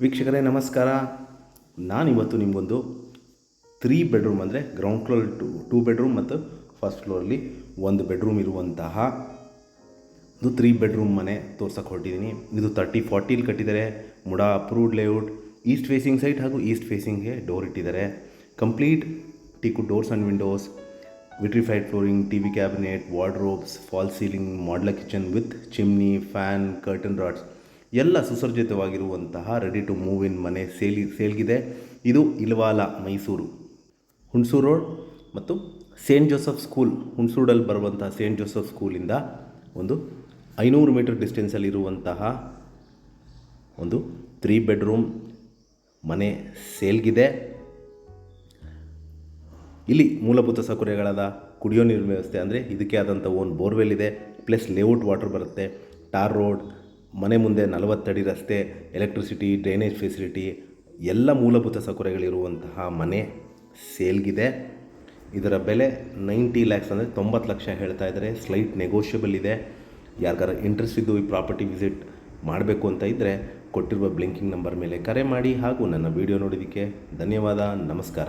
ವೀಕ್ಷಕರೇ ನಮಸ್ಕಾರ. ನಾನಿವತ್ತು ನಿಮಗೊಂದು 3 ಬೆಡ್ರೂಮ್ ಅಂದರೆ ಗ್ರೌಂಡ್ ಫ್ಲೋರ್ ಟೂ ಬೆಡ್ರೂಮ್ ಮತ್ತು ಫಸ್ಟ್ ಫ್ಲೋರಲ್ಲಿ 1 ಬೆಡ್ರೂಮ್ ಇರುವಂತಹ ಒಂದು 3 ಬೆಡ್ರೂಮ್ ಮನೆ ತೋರ್ಸಕ್ಕೆ ಹೊರಟಿದ್ದೀನಿ. ಇದು 30-40 ಕಟ್ಟಿದ್ದಾರೆ. MUDA approved layout, east facing site ಹಾಗೂ ಈಸ್ಟ್ ಫೇಸಿಂಗ್ಗೆ ಡೋರ್ ಇಟ್ಟಿದ್ದಾರೆ. Complete teak doors and windows, vitrified flooring, T V cabinet, wardrobes, fall ceiling, modular kitchen with chimney, fan, curtain rods ಎಲ್ಲ ಸುಸಜ್ಜಿತವಾಗಿರುವಂತಹ ರೆಡಿ ಟು ಮೂವ್ ಇನ್ ಮನೆ ಸೇಲ್ಗಿದೆ. ಇದು Ilwala, Mysuru, Hunsur road ಮತ್ತು Saint Joseph school, ಹುಣಸೂರಲ್ಲಿ ಬರುವಂತಹ ಸೇಂಟ್ ಜೋಸೆಫ್ ಸ್ಕೂಲಿಂದ ಒಂದು 500 ಮೀಟರ್ ಡಿಸ್ಟೆನ್ಸಲ್ಲಿರುವಂತಹ ಒಂದು 3 ಬೆಡ್ರೂಮ್ ಮನೆ ಸೇಲ್ಗಿದೆ. ಇಲ್ಲಿ ಮೂಲಭೂತ ಸೌಕರ್ಯಗಳಾದ ಕುಡಿಯೋ ನೀರಿನ ವ್ಯವಸ್ಥೆ, ಅಂದರೆ ಇದಕ್ಕೆ ಆದಂಥ ಒಂದು ಬೋರ್ವೆಲ್ ಇದೆ, ಪ್ಲಸ್ ಲೇಔಟ್ ವಾಟರ್ ಬರುತ್ತೆ, ಟಾರ್ ರೋಡ್, ಮನೆ ಮುಂದೆ 40 ಅಡಿ ರಸ್ತೆ, ಎಲೆಕ್ಟ್ರಿಸಿಟಿ, ಡ್ರೈನೇಜ್ ಫೆಸಿಲಿಟಿ ಎಲ್ಲ ಮೂಲಭೂತ ಸೌಕರ್ಯಗಳಿರುವಂತಹ ಮನೆ ಸೇಲ್ಗಿದೆ. ಇದರ ಬೆಲೆ 90 lakhs ಅಂದರೆ 90 ಲಕ್ಷ ಹೇಳ್ತಾ ಇದ್ದಾರೆ. ಸ್ಲೈಟ್ ನೆಗೋಷಿಯಬಲ್ ಇದೆ. ಯಾರಿಗಾರ ಇಂಟ್ರೆಸ್ಟ್ ಇದ್ದು ಈ ಪ್ರಾಪರ್ಟಿ ವಿಸಿಟ್ ಮಾಡಬೇಕು ಅಂತ ಇದ್ದರೆ ಕೊಟ್ಟಿರುವ ಬ್ಲಿಂಕಿಂಗ್ ನಂಬರ್ ಮೇಲೆ ಕರೆ ಮಾಡಿ. ಹಾಗೂ ನನ್ನ ವಿಡಿಯೋ ನೋಡೋದಕ್ಕೆ ಧನ್ಯವಾದ. ನಮಸ್ಕಾರ.